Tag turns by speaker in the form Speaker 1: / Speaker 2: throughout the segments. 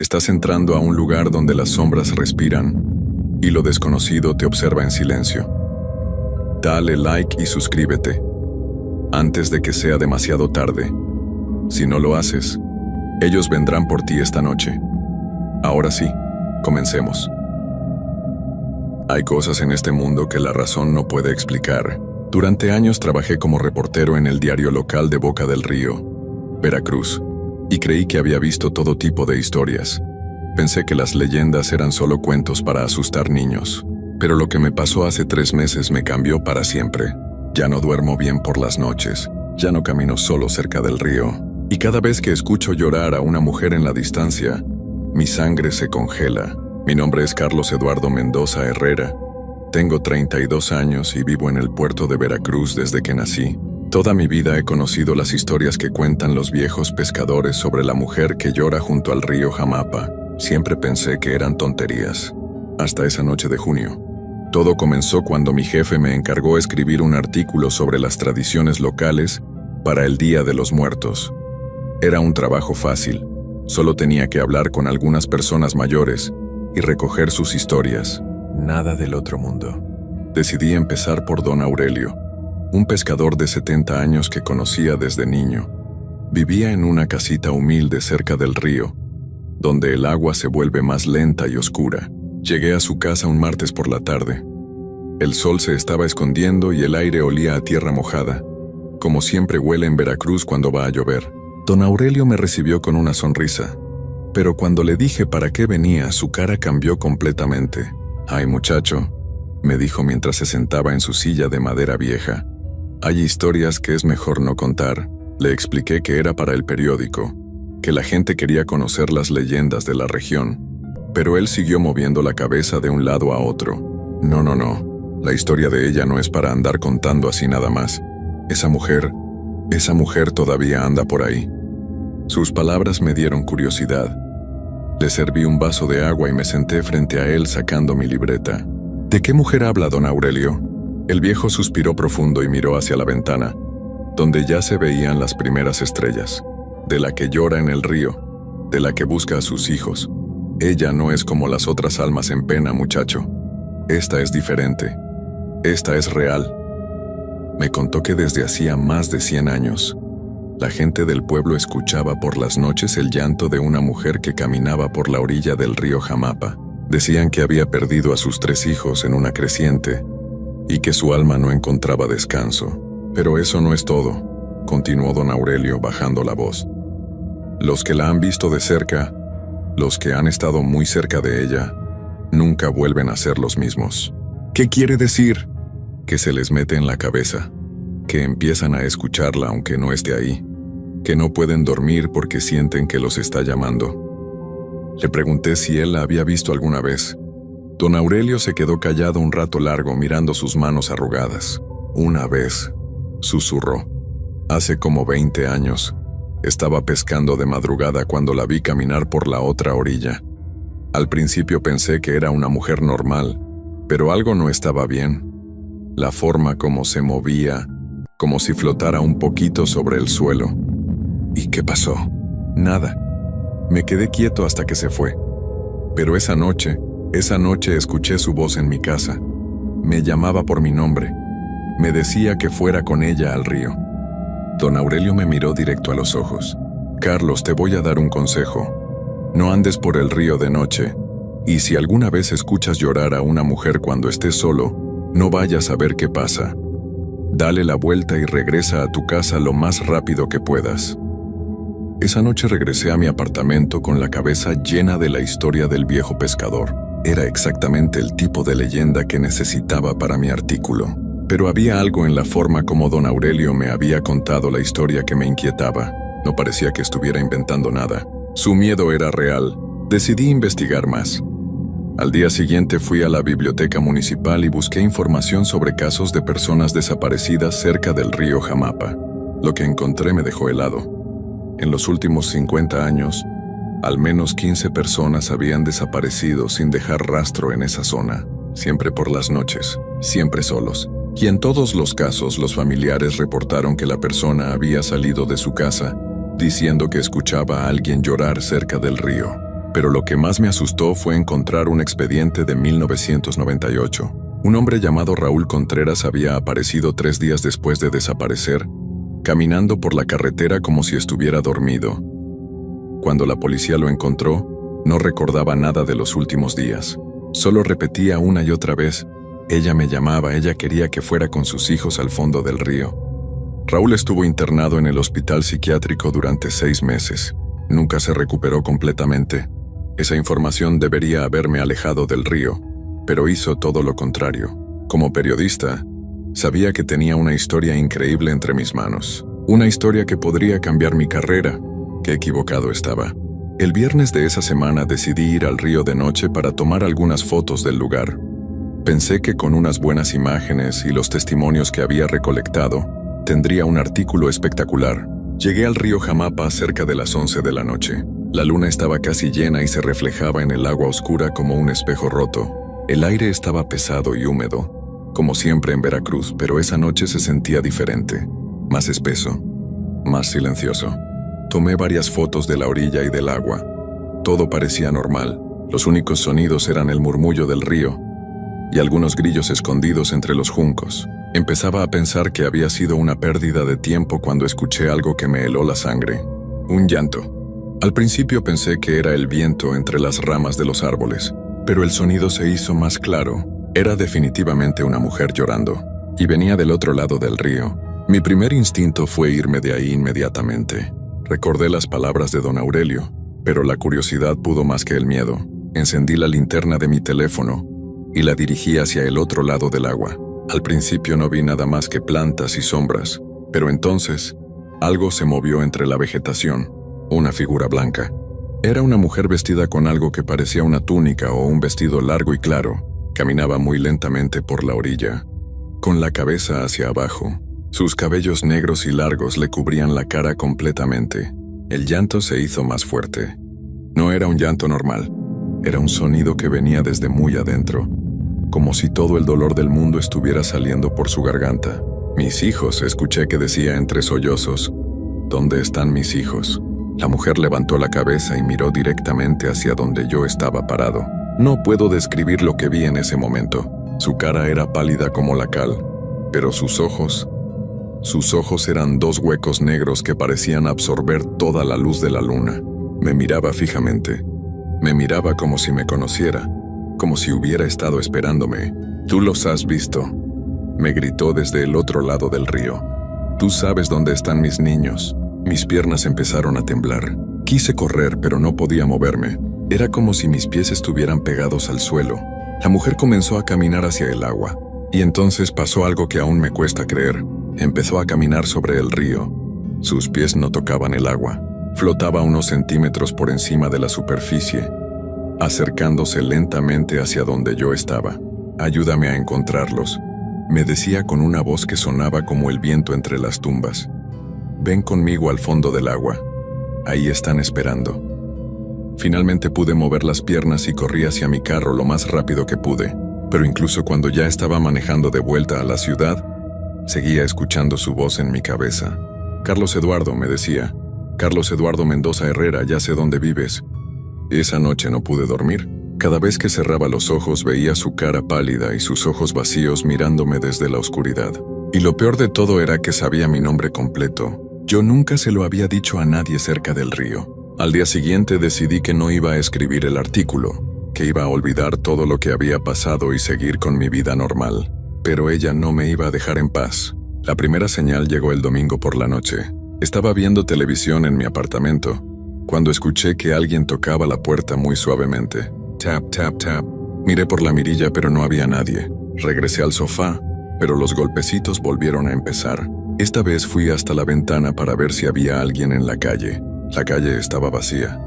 Speaker 1: Estás entrando a un lugar donde las sombras respiran y lo desconocido te observa en silencio. Dale like y suscríbete antes de que sea demasiado tarde. Si no lo haces, ellos vendrán por ti esta noche. Ahora sí, comencemos. Hay cosas en este mundo que la razón no puede explicar. Durante años trabajé como reportero en el diario local de Boca del Río, Veracruz, y creí que había visto todo tipo de historias. Pensé que las leyendas eran solo cuentos para asustar niños. Pero lo que me pasó hace 3 meses me cambió para siempre. Ya no duermo bien por las noches, ya no camino solo cerca del río, y cada vez que escucho llorar a una mujer en la distancia, mi sangre se congela. Mi nombre es Carlos Eduardo Mendoza Herrera. Tengo 32 años y vivo en el puerto de Veracruz desde que nací. Toda mi vida he conocido las historias que cuentan los viejos pescadores sobre la mujer que llora junto al río Jamapa. Siempre pensé que eran tonterías, hasta esa noche de junio. Todo comenzó cuando mi jefe me encargó escribir un artículo sobre las tradiciones locales para el Día de los Muertos. Era un trabajo fácil, solo tenía que hablar con algunas personas mayores y recoger sus historias. Nada del otro mundo. Decidí empezar por don Aurelio, un pescador de 70 años que conocía desde niño. Vivía en una casita humilde cerca del río, donde el agua se vuelve más lenta y oscura. Llegué a su casa un martes por la tarde. El sol se estaba escondiendo y el aire olía a tierra mojada, como siempre huele en Veracruz cuando va a llover. Don Aurelio me recibió con una sonrisa, pero cuando le dije para qué venía, su cara cambió completamente. «Ay, muchacho», me dijo mientras se sentaba en su silla de madera vieja. «Hay historias que es mejor no contar». Le expliqué que era para el periódico, que la gente quería conocer las leyendas de la región, pero él siguió moviendo la cabeza de un lado a otro. «No, la historia de ella no es para andar contando así nada más. Esa mujer todavía anda por ahí». Sus palabras me dieron curiosidad. Le serví un vaso de agua y me senté frente a él sacando mi libreta. «¿De qué mujer habla don Aurelio?». El viejo suspiró profundo y miró hacia la ventana, donde ya se veían las primeras estrellas. «De la que llora en el río, de la que busca a sus hijos. Ella no es como las otras almas en pena, muchacho. Esta es diferente. Esta es real». Me contó que desde hacía más de 100 años, la gente del pueblo escuchaba por las noches el llanto de una mujer que caminaba por la orilla del río Jamapa. Decían que había perdido a sus 3 hijos en una creciente y que su alma no encontraba descanso. «Pero eso no es todo», continuó don Aurelio bajando la voz. «Los que la han visto de cerca, los que han estado muy cerca de ella, nunca vuelven a ser los mismos». «¿Qué quiere decir?». «Que se les mete en la cabeza, que empiezan a escucharla aunque no esté ahí, que no pueden dormir porque sienten que los está llamando». Le pregunté si él la había visto alguna vez. Don Aurelio se quedó callado un rato largo mirando sus manos arrugadas. «Una vez», susurró. «Hace como 20 años. Estaba pescando de madrugada cuando la vi caminar por la otra orilla. Al principio pensé que era una mujer normal, pero algo no estaba bien. La forma como se movía, como si flotara un poquito sobre el suelo». «¿Y qué pasó?». «Nada. Me quedé quieto hasta que se fue. Pero esa noche escuché su voz en mi casa. Me llamaba por mi nombre. Me decía que fuera con ella al río». Don Aurelio me miró directo a los ojos. «Carlos, te voy a dar un consejo. No andes por el río de noche, y si alguna vez escuchas llorar a una mujer cuando estés solo, no vayas a ver qué pasa. Dale la vuelta y regresa a tu casa lo más rápido que puedas». Esa noche regresé a mi apartamento con la cabeza llena de la historia del viejo pescador. Era exactamente el tipo de leyenda que necesitaba para mi artículo. Pero había algo en la forma como don Aurelio me había contado la historia que me inquietaba. No parecía que estuviera inventando nada. Su miedo era real. Decidí investigar más. Al día siguiente fui a la biblioteca municipal y busqué información sobre casos de personas desaparecidas cerca del río Jamapa. Lo que encontré me dejó helado. En los últimos 50 años, al menos 15 personas habían desaparecido sin dejar rastro en esa zona, siempre por las noches, siempre solos. Y en todos los casos los familiares reportaron que la persona había salido de su casa, diciendo que escuchaba a alguien llorar cerca del río. Pero lo que más me asustó fue encontrar un expediente de 1998. Un hombre llamado Raúl Contreras había aparecido 3 días después de desaparecer, caminando por la carretera como si estuviera dormido. Cuando la policía lo encontró, no recordaba nada de los últimos días. Solo repetía una y otra vez: ella me llamaba, ella quería que fuera con sus hijos al fondo del río. Raúl estuvo internado en el hospital psiquiátrico durante 6 meses. Nunca se recuperó completamente. Esa información debería haberme alejado del río, pero hizo todo lo contrario. Como periodista, sabía que tenía una historia increíble entre mis manos. Una historia que podría cambiar mi carrera. Qué equivocado estaba. El viernes de esa semana decidí ir al río de noche para tomar algunas fotos del lugar. Pensé que con unas buenas imágenes y los testimonios que había recolectado, tendría un artículo espectacular. Llegué al río Jamapa cerca de las 11 de la noche. La luna estaba casi llena y se reflejaba en el agua oscura como un espejo roto. El aire estaba pesado y húmedo, como siempre en Veracruz, pero esa noche se sentía diferente, más espeso, más silencioso. Tomé varias fotos de la orilla y del agua. Todo parecía normal. Los únicos sonidos eran el murmullo del río y algunos grillos escondidos entre los juncos. Empezaba a pensar que había sido una pérdida de tiempo cuando escuché algo que me heló la sangre. Un llanto. Al principio pensé que era el viento entre las ramas de los árboles, pero el sonido se hizo más claro. Era definitivamente una mujer llorando, y venía del otro lado del río. Mi primer instinto fue irme de ahí inmediatamente. Recordé las palabras de don Aurelio, pero la curiosidad pudo más que el miedo. Encendí la linterna de mi teléfono y la dirigí hacia el otro lado del agua. Al principio no vi nada más que plantas y sombras, pero entonces algo se movió entre la vegetación. Una figura blanca. Era una mujer vestida con algo que parecía una túnica o un vestido largo y claro. Caminaba muy lentamente por la orilla, con la cabeza hacia abajo. Sus cabellos negros y largos le cubrían la cara completamente. El llanto se hizo más fuerte. No era un llanto normal. Era un sonido que venía desde muy adentro, como si todo el dolor del mundo estuviera saliendo por su garganta. Mis hijos, escuché que decía entre sollozos. ¿Dónde están mis hijos? La mujer levantó la cabeza y miró directamente hacia donde yo estaba parado. No puedo describir lo que vi en ese momento. Su cara era pálida como la cal, pero sus ojos eran 2 huecos negros que parecían absorber toda la luz de la luna. Me miraba fijamente. Me miraba como si me conociera, como si hubiera estado esperándome. «Tú los has visto», me gritó desde el otro lado del río. «Tú sabes dónde están mis niños». Mis piernas empezaron a temblar. Quise correr, pero no podía moverme. Era como si mis pies estuvieran pegados al suelo. La mujer comenzó a caminar hacia el agua. Y entonces pasó algo que aún me cuesta creer. Empezó a caminar sobre el río. Sus pies no tocaban el agua. Flotaba unos centímetros por encima de la superficie, acercándose lentamente hacia donde yo estaba. «Ayúdame a encontrarlos», me decía con una voz que sonaba como el viento entre las tumbas. «Ven conmigo al fondo del agua. Ahí están esperando». Finalmente pude mover las piernas y corrí hacia mi carro lo más rápido que pude. Pero incluso cuando ya estaba manejando de vuelta a la ciudad, seguía escuchando su voz en mi cabeza. «Carlos Eduardo», me decía. «Carlos Eduardo Mendoza Herrera, ya sé dónde vives». Esa noche no pude dormir. Cada vez que cerraba los ojos veía su cara pálida y sus ojos vacíos mirándome desde la oscuridad. Y lo peor de todo era que sabía mi nombre completo. Yo nunca se lo había dicho a nadie cerca del río. Al día siguiente decidí que no iba a escribir el artículo, que iba a olvidar todo lo que había pasado y seguir con mi vida normal. Pero ella no me iba a dejar en paz. La primera señal llegó el domingo por la noche. Estaba viendo televisión en mi apartamento, cuando escuché que alguien tocaba la puerta muy suavemente. Tap, tap, tap. Miré por la mirilla, pero no había nadie. Regresé al sofá, pero los golpecitos volvieron a empezar. Esta vez fui hasta la ventana para ver si había alguien en la calle. La calle estaba vacía.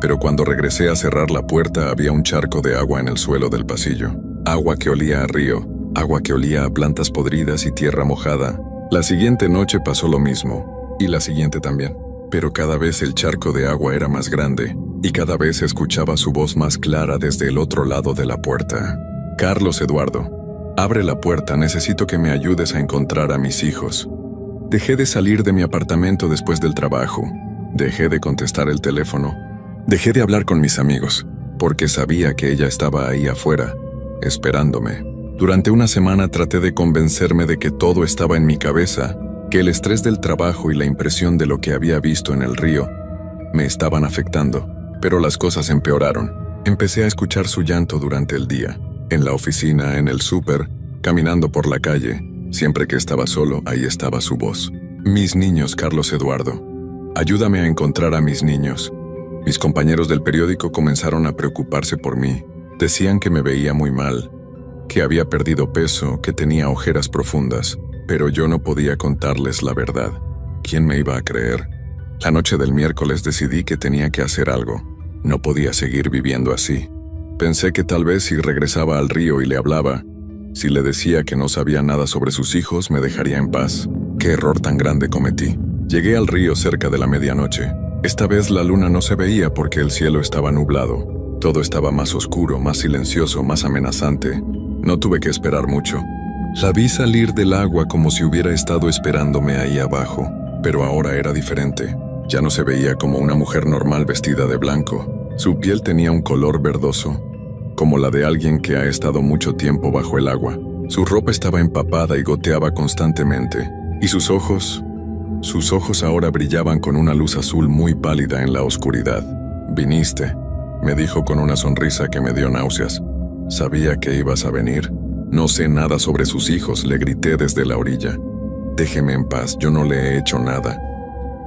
Speaker 1: Pero cuando regresé a cerrar la puerta había un charco de agua en el suelo del pasillo. Agua que olía a río, agua que olía a plantas podridas y tierra mojada. La siguiente noche pasó lo mismo, y la siguiente también. Pero cada vez el charco de agua era más grande, y cada vez escuchaba su voz más clara desde el otro lado de la puerta. «Carlos Eduardo, abre la puerta, necesito que me ayudes a encontrar a mis hijos». Dejé de salir de mi apartamento después del trabajo. Dejé de contestar el teléfono. Dejé de hablar con mis amigos, porque sabía que ella estaba ahí afuera, esperándome. Durante una semana traté de convencerme de que todo estaba en mi cabeza, que el estrés del trabajo y la impresión de lo que había visto en el río me estaban afectando, pero las cosas empeoraron. Empecé a escuchar su llanto durante el día, en la oficina, en el súper, caminando por la calle. Siempre que estaba solo, ahí estaba su voz. Mis niños, Carlos Eduardo. Ayúdame a encontrar a mis niños. Mis compañeros del periódico comenzaron a preocuparse por mí. Decían que me veía muy mal, que había perdido peso, que tenía ojeras profundas, pero yo no podía contarles la verdad. ¿Quién me iba a creer? La noche del miércoles decidí que tenía que hacer algo. No podía seguir viviendo así. Pensé que tal vez si regresaba al río y le hablaba, si le decía que no sabía nada sobre sus hijos, me dejaría en paz. ¿Qué error tan grande cometí? Llegué al río cerca de la medianoche. Esta vez la luna no se veía porque el cielo estaba nublado. Todo estaba más oscuro, más silencioso, más amenazante. No tuve que esperar mucho. La vi salir del agua como si hubiera estado esperándome ahí abajo, pero ahora era diferente. Ya no se veía como una mujer normal vestida de blanco. Su piel tenía un color verdoso, como la de alguien que ha estado mucho tiempo bajo el agua. Su ropa estaba empapada y goteaba constantemente. Y sus ojos ahora brillaban con una luz azul muy pálida en la oscuridad. «Viniste», me dijo con una sonrisa que me dio náuseas. «Sabía que ibas a venir». «No sé nada sobre sus hijos», le grité desde la orilla. «Déjeme en paz, yo no le he hecho nada».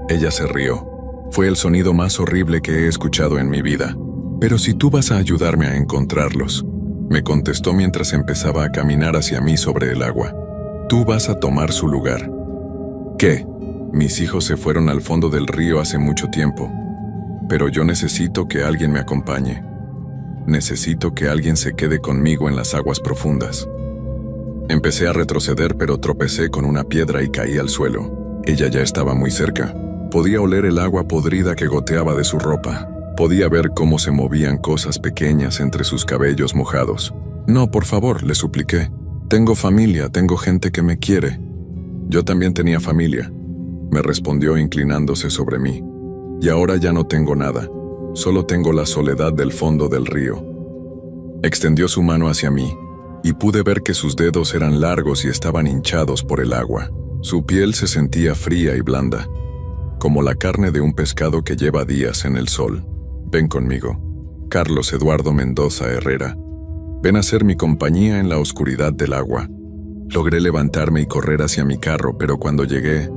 Speaker 1: Ella se rió. Fue el sonido más horrible que he escuchado en mi vida. «Pero si tú vas a ayudarme a encontrarlos», me contestó mientras empezaba a caminar hacia mí sobre el agua. «Tú vas a tomar su lugar». «¿Qué?» «Mis hijos se fueron al fondo del río hace mucho tiempo, pero yo necesito que alguien me acompañe. Necesito que alguien se quede conmigo en las aguas profundas». Empecé a retroceder, pero tropecé con una piedra y caí al suelo. Ella ya estaba muy cerca. Podía oler el agua podrida que goteaba de su ropa. Podía ver cómo se movían cosas pequeñas entre sus cabellos mojados. «No, por favor», le supliqué. «Tengo familia, tengo gente que me quiere». «Yo también tenía familia», me respondió inclinándose sobre mí. «Y ahora ya no tengo nada. Solo tengo la soledad del fondo del río». Extendió su mano hacia mí, y pude ver que sus dedos eran largos y estaban hinchados por el agua. Su piel se sentía fría y blanda, como la carne de un pescado que lleva días en el sol. «Ven conmigo, Carlos Eduardo Mendoza Herrera. Ven a ser mi compañía en la oscuridad del agua». Logré levantarme y correr hacia mi carro, pero cuando llegué,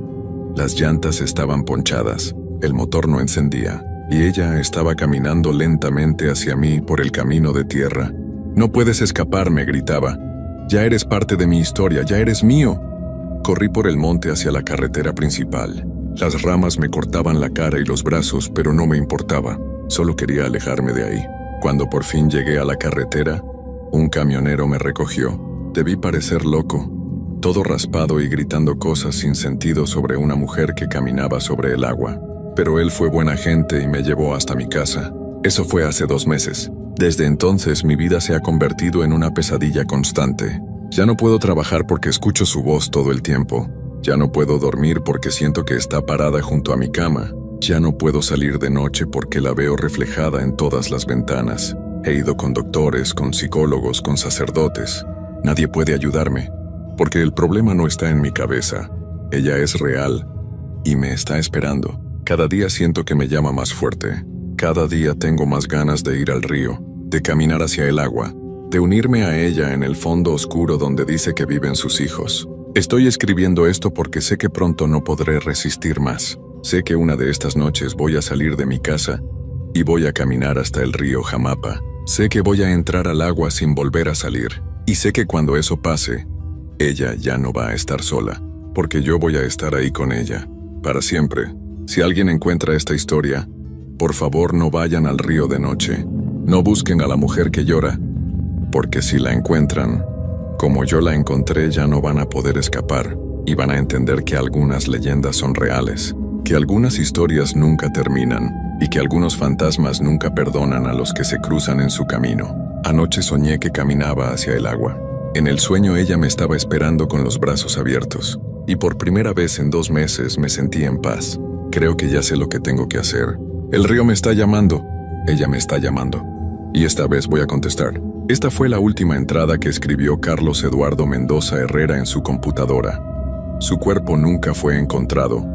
Speaker 1: las llantas estaban ponchadas, el motor no encendía, y ella estaba caminando lentamente hacia mí por el camino de tierra. «No puedes escapar», me gritaba. «Ya eres parte de mi historia, ya eres mío». Corrí por el monte hacia la carretera principal. Las ramas me cortaban la cara y los brazos, pero no me importaba. Solo quería alejarme de ahí. Cuando por fin llegué a la carretera, un camionero me recogió. Debí parecer loco, todo raspado y gritando cosas sin sentido sobre una mujer que caminaba sobre el agua. Pero él fue buena gente y me llevó hasta mi casa. Eso fue hace 2 meses. Desde entonces mi vida se ha convertido en una pesadilla constante. Ya no puedo trabajar porque escucho su voz todo el tiempo. Ya no puedo dormir porque siento que está parada junto a mi cama. Ya no puedo salir de noche porque la veo reflejada en todas las ventanas. He ido con doctores, con psicólogos, con sacerdotes. Nadie puede ayudarme, porque el problema no está en mi cabeza. Ella es real y me está esperando. Cada día siento que me llama más fuerte. Cada día tengo más ganas de ir al río, de caminar hacia el agua, de unirme a ella en el fondo oscuro donde dice que viven sus hijos. Estoy escribiendo esto porque sé que pronto no podré resistir más. Sé que una de estas noches voy a salir de mi casa y voy a caminar hasta el río Jamapa. Sé que voy a entrar al agua sin volver a salir. Y sé que cuando eso pase, ella ya no va a estar sola, porque yo voy a estar ahí con ella, para siempre. Si alguien encuentra esta historia, por favor no vayan al río de noche. No busquen a la mujer que llora, porque si la encuentran, como yo la encontré, ya no van a poder escapar, y van a entender que algunas leyendas son reales, que algunas historias nunca terminan, y que algunos fantasmas nunca perdonan a los que se cruzan en su camino. Anoche soñé que caminaba hacia el agua. En el sueño ella me estaba esperando con los brazos abiertos, y por primera vez en 2 meses me sentí en paz. Creo que ya sé lo que tengo que hacer. El río me está llamando. Ella me está llamando. Y esta vez voy a contestar. Esta fue la última entrada que escribió Carlos Eduardo Mendoza Herrera en su computadora. Su cuerpo nunca fue encontrado.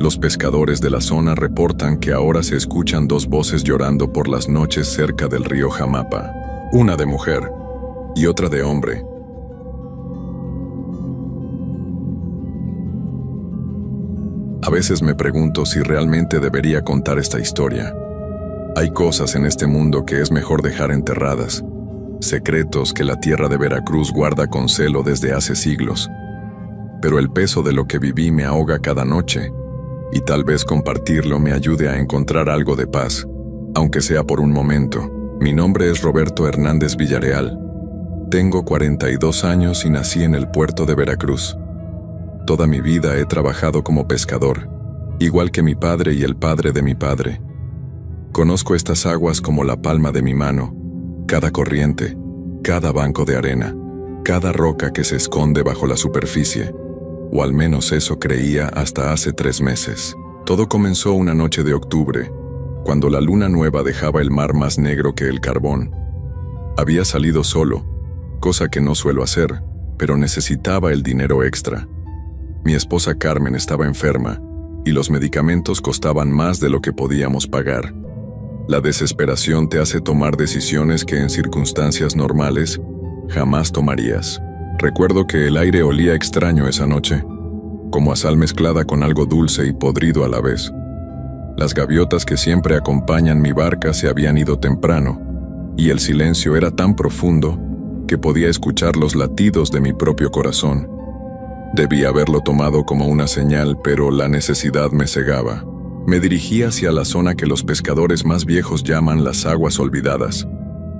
Speaker 1: Los pescadores de la zona reportan que ahora se escuchan 2 voces llorando por las noches cerca del río Jamapa. Una de mujer y otra de hombre. A veces me pregunto si realmente debería contar esta historia. Hay cosas en este mundo que es mejor dejar enterradas, secretos que la tierra de Veracruz guarda con celo desde hace siglos. Pero el peso de lo que viví me ahoga cada noche, y tal vez compartirlo me ayude a encontrar algo de paz, aunque sea por un momento. Mi nombre es Roberto Hernández Villareal. Tengo 42 años y nací en el puerto de Veracruz. Toda mi vida he trabajado como pescador, igual que mi padre y el padre de mi padre. Conozco estas aguas como la palma de mi mano, cada corriente, cada banco de arena, cada roca que se esconde bajo la superficie, o al menos eso creía hasta hace 3 meses. Todo comenzó una noche de octubre, cuando la luna nueva dejaba el mar más negro que el carbón. Había salido solo, cosa que no suelo hacer, pero necesitaba el dinero extra. Mi esposa Carmen estaba enferma, y los medicamentos costaban más de lo que podíamos pagar. La desesperación te hace tomar decisiones que en circunstancias normales jamás tomarías. Recuerdo que el aire olía extraño esa noche, como a sal mezclada con algo dulce y podrido a la vez. Las gaviotas que siempre acompañan mi barca se habían ido temprano, y el silencio era tan profundo que podía escuchar los latidos de mi propio corazón. Debí haberlo tomado como una señal, pero la necesidad me cegaba. Me dirigí hacia la zona que los pescadores más viejos llaman las aguas olvidadas,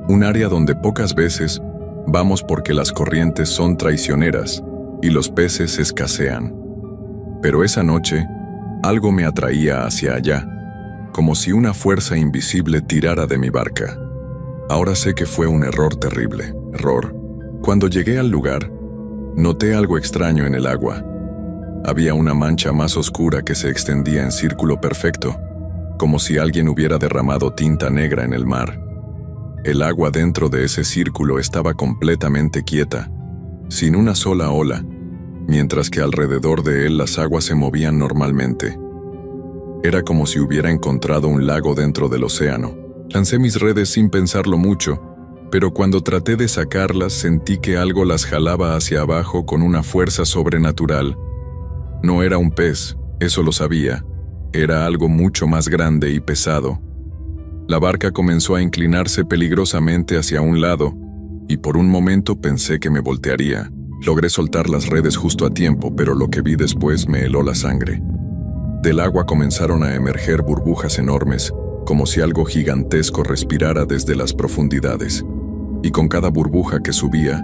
Speaker 1: un área donde pocas veces vamos porque las corrientes son traicioneras y los peces escasean. Pero esa noche, algo me atraía hacia allá, como si una fuerza invisible tirara de mi barca. Ahora sé que fue un error terrible. Cuando llegué al lugar, noté algo extraño en el agua. Había una mancha más oscura que se extendía en círculo perfecto, como si alguien hubiera derramado tinta negra en el mar. El agua dentro de ese círculo estaba completamente quieta, sin una sola ola, mientras que alrededor de él las aguas se movían normalmente. Era como si hubiera encontrado un lago dentro del océano. Lancé mis redes sin pensarlo mucho, pero cuando traté de sacarlas sentí que algo las jalaba hacia abajo con una fuerza sobrenatural. No era un pez, eso lo sabía. Era algo mucho más grande y pesado. La barca comenzó a inclinarse peligrosamente hacia un lado, y por un momento pensé que me voltearía. Logré soltar las redes justo a tiempo, pero lo que vi después me heló la sangre. Del agua comenzaron a emerger burbujas enormes, como si algo gigantesco respirara desde las profundidades. Y con cada burbuja que subía,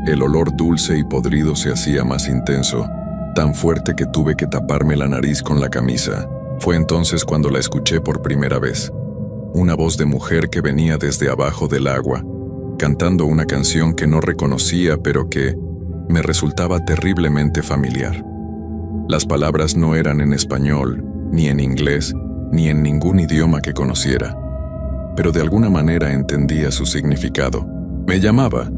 Speaker 1: el olor dulce y podrido se hacía más intenso, tan fuerte que tuve que taparme la nariz con la camisa. Fue entonces cuando la escuché por primera vez. Una voz de mujer que venía desde abajo del agua, cantando una canción que no reconocía pero que me resultaba terriblemente familiar. Las palabras no eran en español, ni en inglés, ni en ningún idioma que conociera, pero de alguna manera entendía su significado. Me llamaba,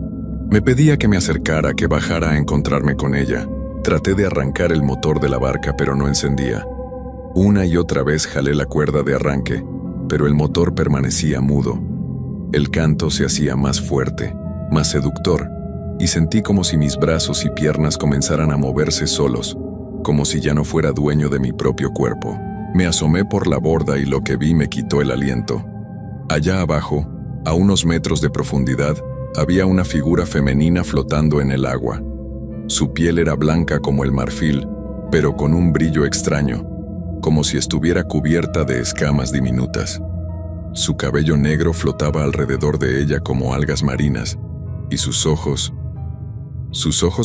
Speaker 1: me pedía que me acercara, que bajara a encontrarme con ella. Traté de arrancar el motor de la barca, pero no encendía. Una y otra vez jalé la cuerda de arranque, pero el motor permanecía mudo. El canto se hacía más fuerte, más seductor, y sentí como si mis brazos y piernas comenzaran a moverse solos, como si ya no fuera dueño de mi propio cuerpo. Me asomé por la borda y lo que vi me quitó el aliento. Allá abajo, a unos metros de profundidad, había una figura femenina flotando en el agua. Su piel era blanca como el marfil, pero con un brillo extraño, como si estuviera cubierta de escamas diminutas. Su cabello negro flotaba alrededor de ella como algas marinas, y sus ojos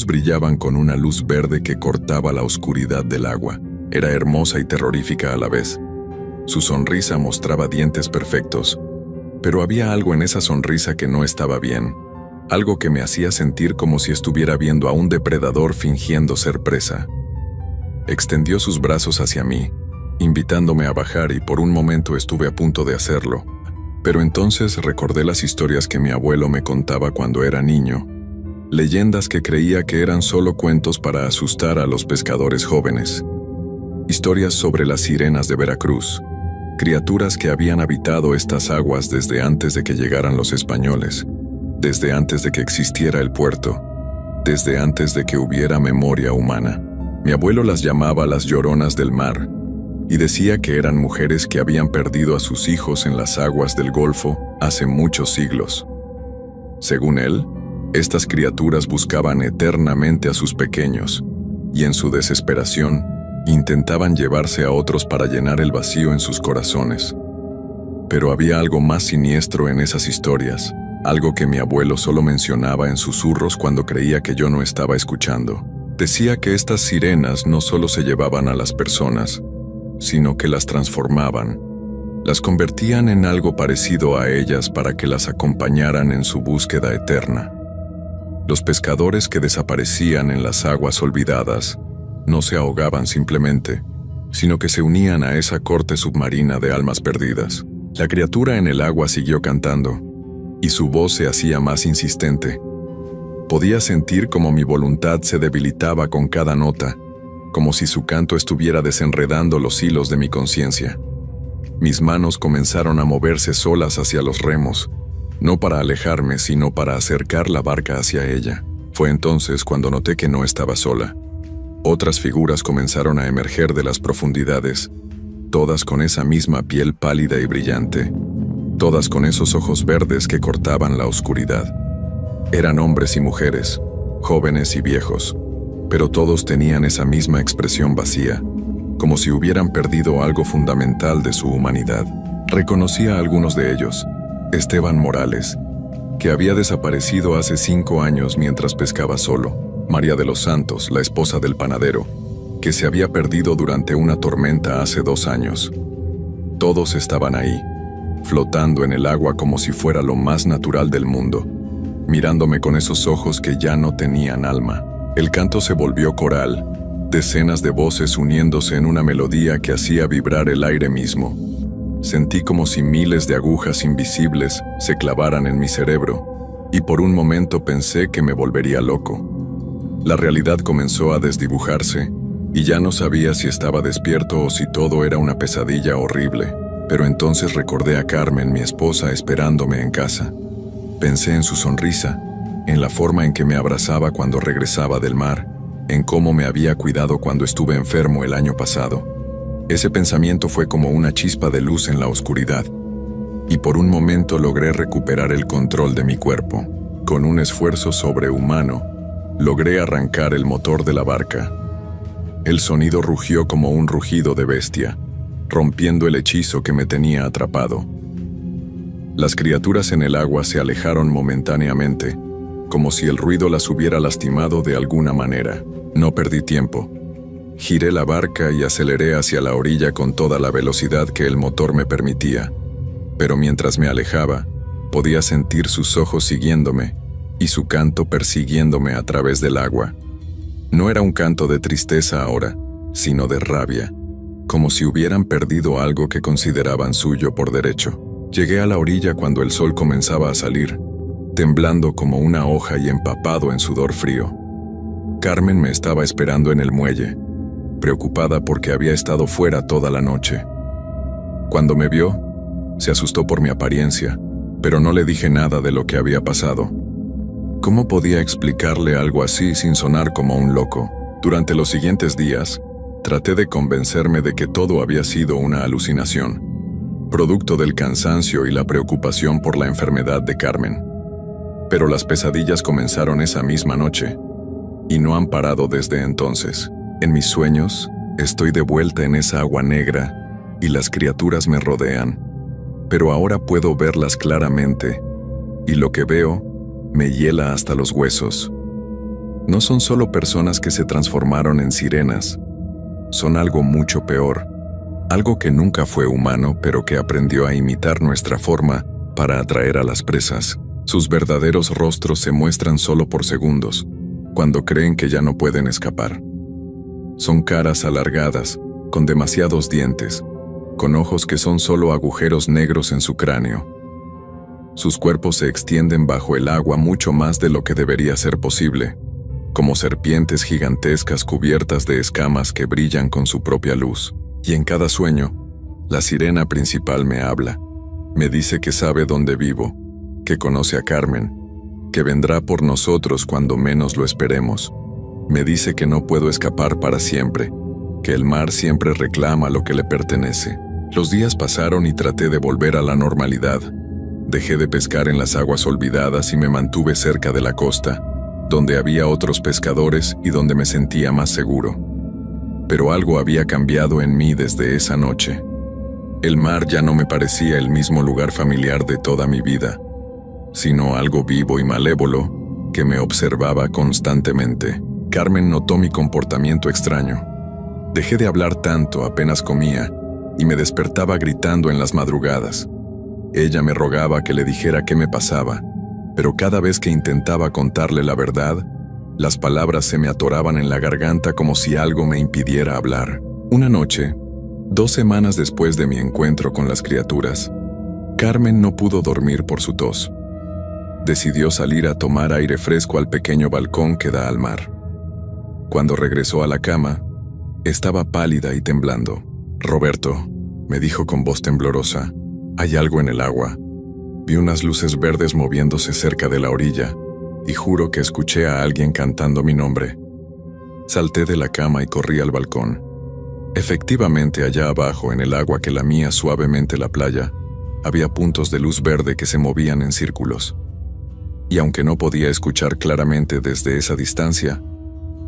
Speaker 1: brillaban con una luz verde que cortaba la oscuridad del agua. Era hermosa y terrorífica a la vez. Su sonrisa mostraba dientes perfectos, pero había algo en esa sonrisa que no estaba bien, algo que me hacía sentir como si estuviera viendo a un depredador fingiendo ser presa. Extendió sus brazos hacia mí, invitándome a bajar, y por un momento estuve a punto de hacerlo, Pero entonces recordé las historias que mi abuelo me contaba cuando era niño, leyendas que creía que eran solo cuentos para asustar a los pescadores jóvenes. Historias sobre las sirenas de Veracruz, criaturas que habían habitado estas aguas desde antes de que llegaran los españoles, desde antes de que existiera el puerto, desde antes de que hubiera memoria humana. Mi abuelo las llamaba las lloronas del mar, y decía que eran mujeres que habían perdido a sus hijos en las aguas del Golfo hace muchos siglos. Según él, estas criaturas buscaban eternamente a sus pequeños, y en su desesperación, intentaban llevarse a otros para llenar el vacío en sus corazones. Pero había algo más siniestro en esas historias, algo que mi abuelo solo mencionaba en susurros cuando creía que yo no estaba escuchando. Decía que estas sirenas no solo se llevaban a las personas, sino que las transformaban. Las convertían en algo parecido a ellas para que las acompañaran en su búsqueda eterna. Los pescadores que desaparecían en las aguas olvidadas no se ahogaban simplemente, sino que se unían a esa corte submarina de almas perdidas. La criatura en el agua siguió cantando, y su voz se hacía más insistente. Podía sentir como mi voluntad se debilitaba con cada nota, como si su canto estuviera desenredando los hilos de mi conciencia. Mis manos comenzaron a moverse solas hacia los remos, no para alejarme, sino para acercar la barca hacia ella. Fue entonces cuando noté que no estaba sola. Otras figuras comenzaron a emerger de las profundidades, todas con esa misma piel pálida y brillante, todas con esos ojos verdes que cortaban la oscuridad. Eran hombres y mujeres, jóvenes y viejos, pero todos tenían esa misma expresión vacía, como si hubieran perdido algo fundamental de su humanidad. Reconocí a algunos de ellos. Esteban Morales, que había desaparecido hace 5 años mientras pescaba solo. María de los Santos, la esposa del panadero, que se había perdido durante una tormenta hace 2 años. Todos estaban ahí, flotando en el agua como si fuera lo más natural del mundo, mirándome con esos ojos que ya no tenían alma. El canto se volvió coral, decenas de voces uniéndose en una melodía que hacía vibrar el aire mismo. Sentí como si miles de agujas invisibles se clavaran en mi cerebro, y por un momento pensé que me volvería loco. La realidad comenzó a desdibujarse, y ya no sabía si estaba despierto o si todo era una pesadilla horrible. Pero entonces recordé a Carmen, mi esposa, esperándome en casa. Pensé en su sonrisa, en la forma en que me abrazaba cuando regresaba del mar, en cómo me había cuidado cuando estuve enfermo el año pasado. Ese pensamiento fue como una chispa de luz en la oscuridad, y por un momento logré recuperar el control de mi cuerpo. Con un esfuerzo sobrehumano, logré arrancar el motor de la barca. El sonido rugió como un rugido de bestia, rompiendo el hechizo que me tenía atrapado. Las criaturas en el agua se alejaron momentáneamente, como si el ruido las hubiera lastimado de alguna manera. No perdí tiempo. Giré la barca y aceleré hacia la orilla con toda la velocidad que el motor me permitía. Pero mientras me alejaba, podía sentir sus ojos siguiéndome y su canto persiguiéndome a través del agua. No era un canto de tristeza ahora, sino de rabia, como si hubieran perdido algo que consideraban suyo por derecho. Llegué a la orilla cuando el sol comenzaba a salir, temblando como una hoja y empapado en sudor frío. Carmen me estaba esperando en el muelle, preocupada porque había estado fuera toda la noche. Cuando me vio, se asustó por mi apariencia, pero no le dije nada de lo que había pasado. ¿Cómo podía explicarle algo así sin sonar como un loco? Durante los siguientes días, traté de convencerme de que todo había sido una alucinación, producto del cansancio y la preocupación por la enfermedad de Carmen. Pero las pesadillas comenzaron esa misma noche, y no han parado desde entonces. En mis sueños, estoy de vuelta en esa agua negra, y las criaturas me rodean, pero ahora puedo verlas claramente, y lo que veo me hiela hasta los huesos. No son solo personas que se transformaron en sirenas, son algo mucho peor, algo que nunca fue humano, pero que aprendió a imitar nuestra forma para atraer a las presas. Sus verdaderos rostros se muestran solo por segundos, cuando creen que ya no pueden escapar. Son caras alargadas, con demasiados dientes, con ojos que son solo agujeros negros en su cráneo, Sus cuerpos se extienden bajo el agua mucho más de lo que debería ser posible, como serpientes gigantescas cubiertas de escamas que brillan con su propia luz. Y en cada sueño, la sirena principal me habla. Me dice que sabe dónde vivo, que conoce a Carmen, que vendrá por nosotros cuando menos lo esperemos. Me dice que no puedo escapar para siempre, que el mar siempre reclama lo que le pertenece. Los días pasaron y traté de volver a la normalidad. Dejé de pescar en las aguas olvidadas y me mantuve cerca de la costa, donde había otros pescadores y donde me sentía más seguro. Pero algo había cambiado en mí desde esa noche. El mar ya no me parecía el mismo lugar familiar de toda mi vida, sino algo vivo y malévolo que me observaba constantemente. Carmen notó mi comportamiento extraño. Dejé de hablar tanto apenas comía y me despertaba gritando en las madrugadas. Ella me rogaba que le dijera qué me pasaba, pero cada vez que intentaba contarle la verdad, las palabras se me atoraban en la garganta como si algo me impidiera hablar. Una noche, 2 semanas después de mi encuentro con las criaturas, Carmen no pudo dormir por su tos. Decidió salir a tomar aire fresco al pequeño balcón que da al mar. Cuando regresó a la cama, estaba pálida y temblando. «Roberto», me dijo con voz temblorosa, «hay algo en el agua». Vi unas luces verdes moviéndose cerca de la orilla, y juro que escuché a alguien cantando mi nombre. Salté de la cama y corrí al balcón. Efectivamente, allá abajo, en el agua que lamía suavemente la playa, había puntos de luz verde que se movían en círculos. Y aunque no podía escuchar claramente desde esa distancia,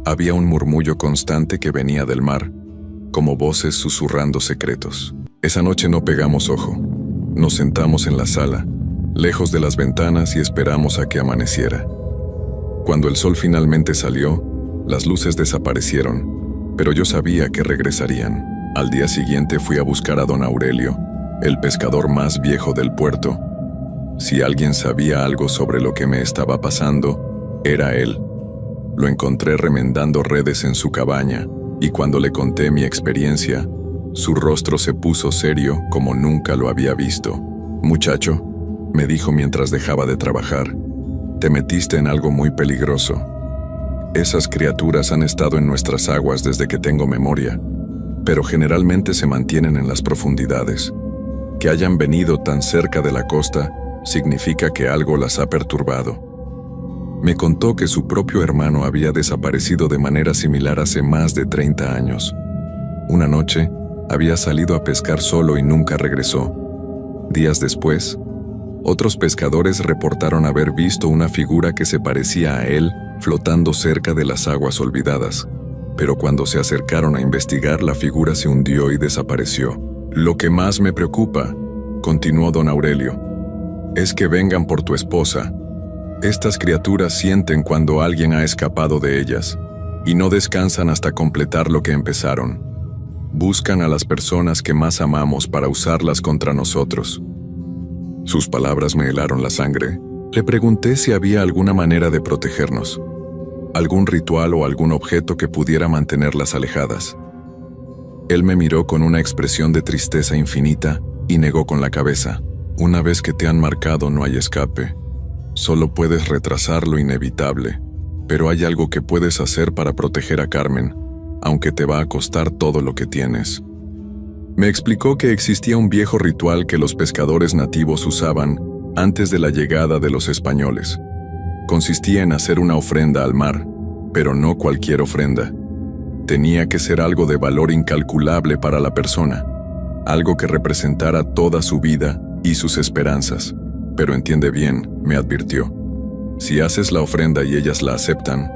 Speaker 1: había un murmullo constante que venía del mar, como voces susurrando secretos. Esa noche no pegamos ojo. Nos sentamos en la sala, lejos de las ventanas, y esperamos a que amaneciera. Cuando el sol finalmente salió, las luces desaparecieron, pero yo sabía que regresarían. Al día siguiente fui a buscar a don Aurelio, el pescador más viejo del puerto. Si alguien sabía algo sobre lo que me estaba pasando, era él. Lo encontré remendando redes en su cabaña, y cuando le conté mi experiencia, su rostro se puso serio como nunca lo había visto. «Muchacho», me dijo mientras dejaba de trabajar, «te metiste en algo muy peligroso. Esas criaturas han estado en nuestras aguas desde que tengo memoria, pero generalmente se mantienen en las profundidades. Que hayan venido tan cerca de la costa significa que algo las ha perturbado». Me contó que su propio hermano había desaparecido de manera similar hace más de 30 años. Una noche, había salido a pescar solo y nunca regresó. Días después, otros pescadores reportaron haber visto una figura que se parecía a él flotando cerca de las aguas olvidadas, pero cuando se acercaron a investigar, la figura se hundió y desapareció. «Lo que más me preocupa», continuó don Aurelio, «es que vengan por tu esposa. Estas criaturas sienten cuando alguien ha escapado de ellas, y no descansan hasta completar lo que empezaron. Buscan a las personas que más amamos para usarlas contra nosotros». Sus palabras me helaron la sangre. Le pregunté si había alguna manera de protegernos, algún ritual o algún objeto que pudiera mantenerlas alejadas. Él me miró con una expresión de tristeza infinita y negó con la cabeza. «Una vez que te han marcado no hay escape. Solo puedes retrasar lo inevitable, pero hay algo que puedes hacer para proteger a Carmen, aunque te va a costar todo lo que tienes». Me explicó que existía un viejo ritual que los pescadores nativos usaban antes de la llegada de los españoles. Consistía en hacer una ofrenda al mar, pero no cualquier ofrenda. Tenía que ser algo de valor incalculable para la persona, algo que representara toda su vida y sus esperanzas. «Pero entiende bien», me advirtió, «si haces la ofrenda y ellas la aceptan,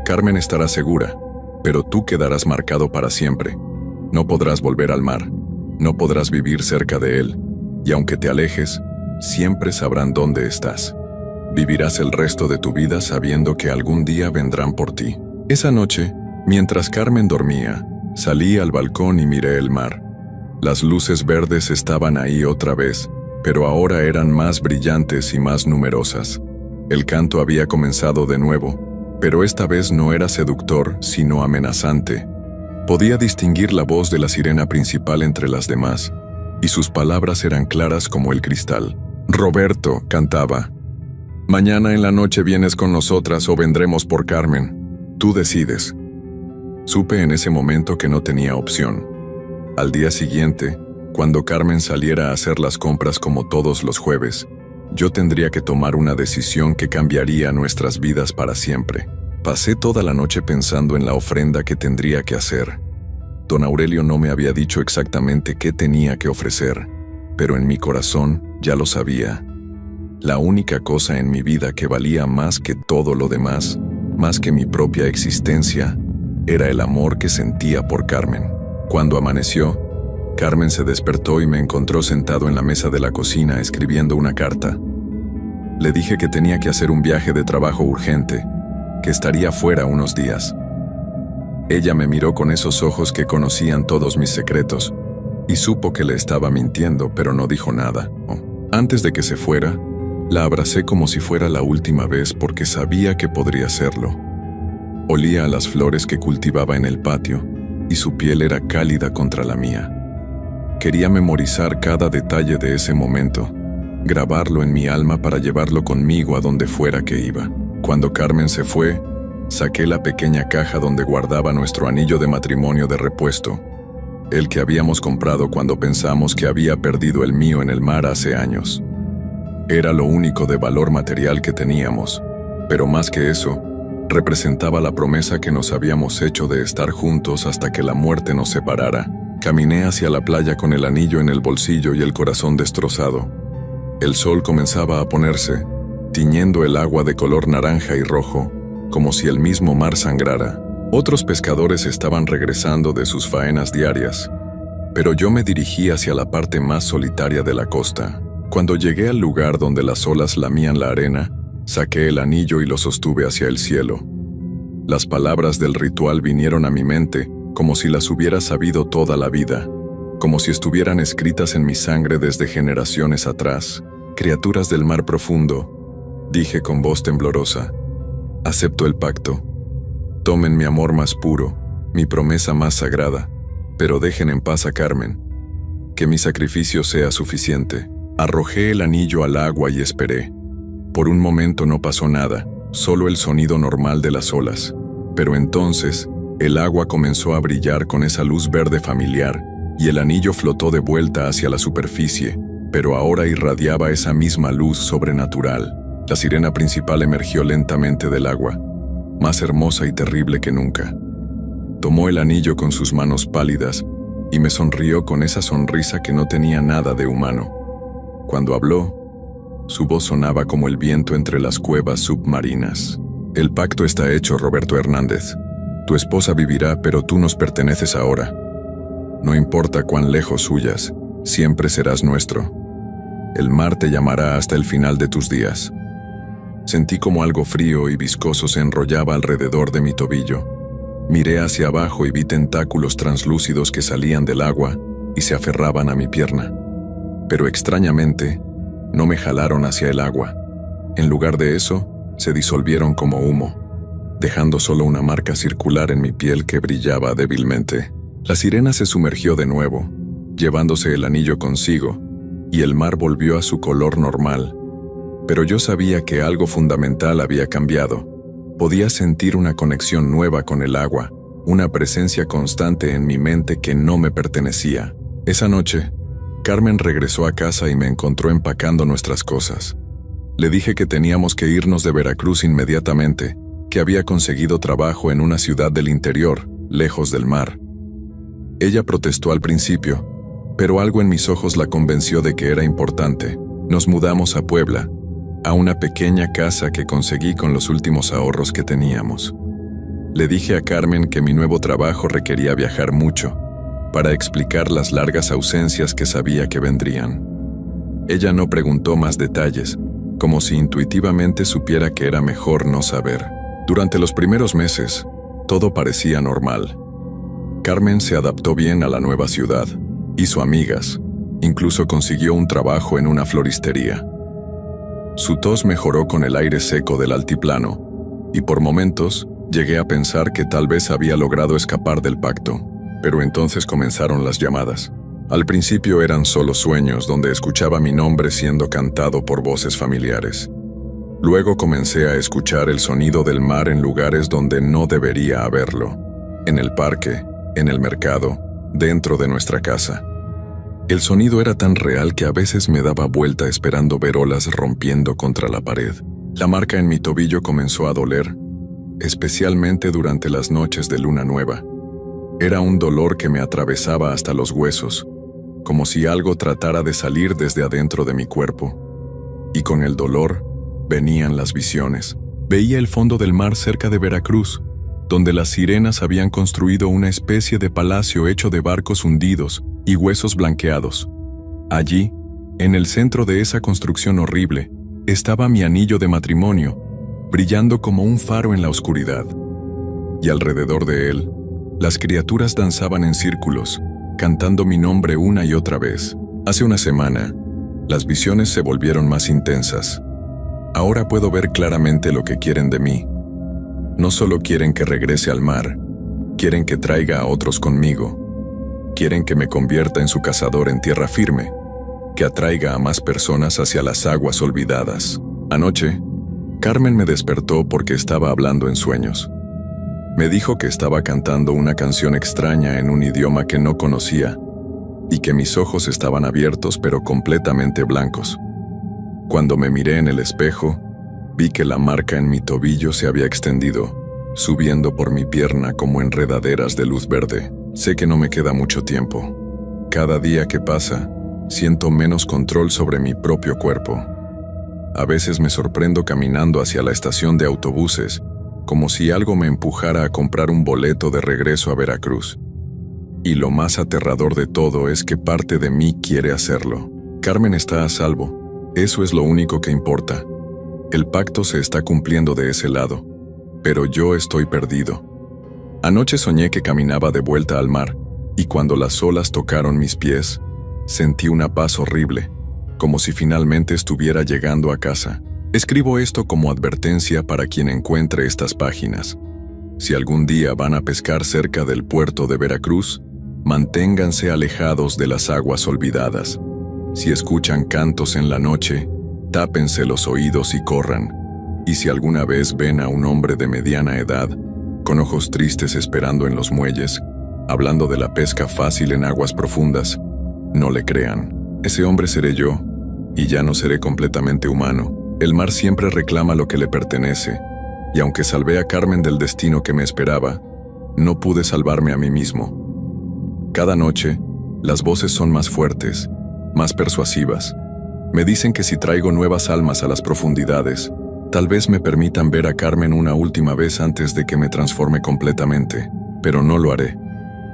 Speaker 1: Carmen estará segura, pero tú quedarás marcado para siempre. No podrás volver al mar, no podrás vivir cerca de él, y aunque te alejes, siempre sabrán dónde estás. Vivirás el resto de tu vida sabiendo que algún día vendrán por ti». Esa noche, mientras Carmen dormía, salí al balcón y miré el mar. Las luces verdes estaban ahí otra vez, pero ahora eran más brillantes y más numerosas. El canto había comenzado de nuevo, pero esta vez no era seductor, sino amenazante. Podía distinguir la voz de la sirena principal entre las demás, y sus palabras eran claras como el cristal. Roberto, cantaba. Mañana en la noche vienes con nosotras o vendremos por Carmen. Tú decides. Supe en ese momento que no tenía opción. Al día siguiente, cuando Carmen saliera a hacer las compras como todos los jueves, yo tendría que tomar una decisión que cambiaría nuestras vidas para siempre. Pasé toda la noche pensando en la ofrenda que tendría que hacer. Don Aurelio no me había dicho exactamente qué tenía que ofrecer, pero en mi corazón ya lo sabía. La única cosa en mi vida que valía más que todo lo demás, más que mi propia existencia, era el amor que sentía por Carmen. Cuando amaneció, Carmen se despertó y me encontró sentado en la mesa de la cocina escribiendo una carta. Le dije que tenía que hacer un viaje de trabajo urgente, que estaría fuera unos días. Ella me miró con esos ojos que conocían todos mis secretos, y supo que le estaba mintiendo, pero no dijo nada. Antes de que se fuera, la abracé como si fuera la última vez porque sabía que podría hacerlo. Olía a las flores que cultivaba en el patio, y su piel era cálida contra la mía. Quería memorizar cada detalle de ese momento, grabarlo en mi alma para llevarlo conmigo a donde fuera que iba. Cuando Carmen se fue, saqué la pequeña caja donde guardaba nuestro anillo de matrimonio de repuesto, el que habíamos comprado cuando pensamos que había perdido el mío en el mar hace años. Era lo único de valor material que teníamos, pero más que eso, representaba la promesa que nos habíamos hecho de estar juntos hasta que la muerte nos separara. Caminé hacia la playa con el anillo en el bolsillo y el corazón destrozado. El sol comenzaba a ponerse, tiñendo el agua de color naranja y rojo, como si el mismo mar sangrara. Otros pescadores estaban regresando de sus faenas diarias, pero yo me dirigí hacia la parte más solitaria de la costa. Cuando llegué al lugar donde las olas lamían la arena, saqué el anillo y lo sostuve hacia el cielo. Las palabras del ritual vinieron a mi mente como si las hubiera sabido toda la vida, como si estuvieran escritas en mi sangre desde generaciones atrás. Criaturas del mar profundo, dije con voz temblorosa, acepto el pacto. Tomen mi amor más puro, mi promesa más sagrada, pero dejen en paz a Carmen. Que mi sacrificio sea suficiente. Arrojé el anillo al agua y esperé. Por un momento no pasó nada, solo el sonido normal de las olas. Pero entonces, el agua comenzó a brillar con esa luz verde familiar, y el anillo flotó de vuelta hacia la superficie, pero ahora irradiaba esa misma luz sobrenatural. La sirena principal emergió lentamente del agua, más hermosa y terrible que nunca. Tomó el anillo con sus manos pálidas y me sonrió con esa sonrisa que no tenía nada de humano. Cuando habló, su voz sonaba como el viento entre las cuevas submarinas. El pacto está hecho, Roberto Hernández. Tu esposa vivirá, pero tú nos perteneces ahora. No importa cuán lejos huyas, siempre serás nuestro. El mar te llamará hasta el final de tus días. Sentí como algo frío y viscoso se enrollaba alrededor de mi tobillo. Miré hacia abajo y vi tentáculos translúcidos que salían del agua y se aferraban a mi pierna. Pero extrañamente, no me jalaron hacia el agua. En lugar de eso, se disolvieron como humo, dejando solo una marca circular en mi piel que brillaba débilmente. La sirena se sumergió de nuevo, llevándose el anillo consigo, y el mar volvió a su color normal. Pero yo sabía que algo fundamental había cambiado. Podía sentir una conexión nueva con el agua, una presencia constante en mi mente que no me pertenecía. Esa noche, Carmen regresó a casa y me encontró empacando nuestras cosas. Le dije que teníamos que irnos de Veracruz inmediatamente, que había conseguido trabajo en una ciudad del interior, lejos del mar. Ella protestó al principio, pero algo en mis ojos la convenció de que era importante. Nos mudamos a Puebla, a una pequeña casa que conseguí con los últimos ahorros que teníamos. Le dije a Carmen que mi nuevo trabajo requería viajar mucho, para explicar las largas ausencias que sabía que vendrían. Ella no preguntó más detalles, como si intuitivamente supiera que era mejor no saber. Durante los primeros meses, todo parecía normal. Carmen se adaptó bien a la nueva ciudad, hizo amigas, incluso consiguió un trabajo en una floristería. Su tos mejoró con el aire seco del altiplano, y por momentos llegué a pensar que tal vez había logrado escapar del pacto. Pero entonces comenzaron las llamadas. Al principio eran solo sueños donde escuchaba mi nombre siendo cantado por voces familiares. Luego comencé a escuchar el sonido del mar en lugares donde no debería haberlo. En el parque, en el mercado, dentro de nuestra casa. El sonido era tan real que a veces me daba vuelta esperando ver olas rompiendo contra la pared. La marca en mi tobillo comenzó a doler, especialmente durante las noches de luna nueva. Era un dolor que me atravesaba hasta los huesos, como si algo tratara de salir desde adentro de mi cuerpo. Y con el dolor venían las visiones. Veía el fondo del mar cerca de Veracruz, donde las sirenas habían construido una especie de palacio hecho de barcos hundidos y huesos blanqueados. Allí, en el centro de esa construcción horrible, estaba mi anillo de matrimonio, brillando como un faro en la oscuridad. Y alrededor de él, las criaturas danzaban en círculos, cantando mi nombre una y otra vez. Hace una semana, las visiones se volvieron más intensas. Ahora puedo ver claramente lo que quieren de mí. No solo quieren que regrese al mar, quieren que traiga a otros conmigo. Quieren que me convierta en su cazador en tierra firme, que atraiga a más personas hacia las aguas olvidadas. Anoche, Carmen me despertó porque estaba hablando en sueños. Me dijo que estaba cantando una canción extraña en un idioma que no conocía y que mis ojos estaban abiertos pero completamente blancos. Cuando me miré en el espejo, vi que la marca en mi tobillo se había extendido, subiendo por mi pierna como enredaderas de luz verde. Sé que no me queda mucho tiempo. Cada día que pasa, siento menos control sobre mi propio cuerpo. A veces me sorprendo caminando hacia la estación de autobuses, como si algo me empujara a comprar un boleto de regreso a Veracruz. Y lo más aterrador de todo es que parte de mí quiere hacerlo. Carmen está a salvo. Eso es lo único que importa. El pacto se está cumpliendo de ese lado, pero yo estoy perdido. Anoche soñé que caminaba de vuelta al mar, y cuando las olas tocaron mis pies, sentí una paz horrible, como si finalmente estuviera llegando a casa. Escribo esto como advertencia para quien encuentre estas páginas. Si algún día van a pescar cerca del puerto de Veracruz, manténganse alejados de las aguas olvidadas. Si escuchan cantos en la noche, tápense los oídos y corran. Y si alguna vez ven a un hombre de mediana edad, con ojos tristes esperando en los muelles, hablando de la pesca fácil en aguas profundas, no le crean. Ese hombre seré yo, y ya no seré completamente humano. El mar siempre reclama lo que le pertenece, y aunque salvé a Carmen del destino que me esperaba, no pude salvarme a mí mismo. Cada noche, las voces son más fuertes, más persuasivas. Me dicen que si traigo nuevas almas a las profundidades, tal vez me permitan ver a Carmen una última vez antes de que me transforme completamente, pero no lo haré.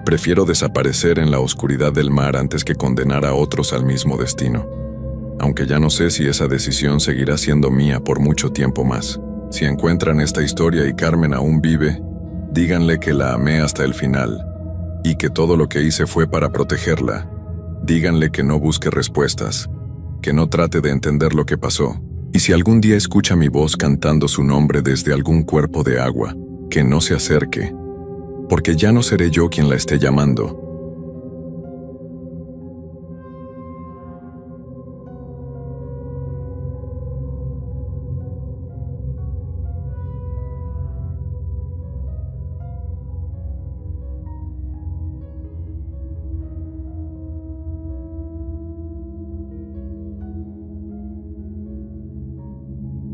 Speaker 1: Prefiero desaparecer en la oscuridad del mar antes que condenar a otros al mismo destino. Aunque ya no sé si esa decisión seguirá siendo mía por mucho tiempo más. Si encuentran esta historia y Carmen aún vive, díganle que la amé hasta el final, y que todo lo que hice fue para protegerla. Díganle que no busque respuestas, que no trate de entender lo que pasó. Y si algún día escucha mi voz cantando su nombre desde algún cuerpo de agua, que no se acerque, porque ya no seré yo quien la esté llamando,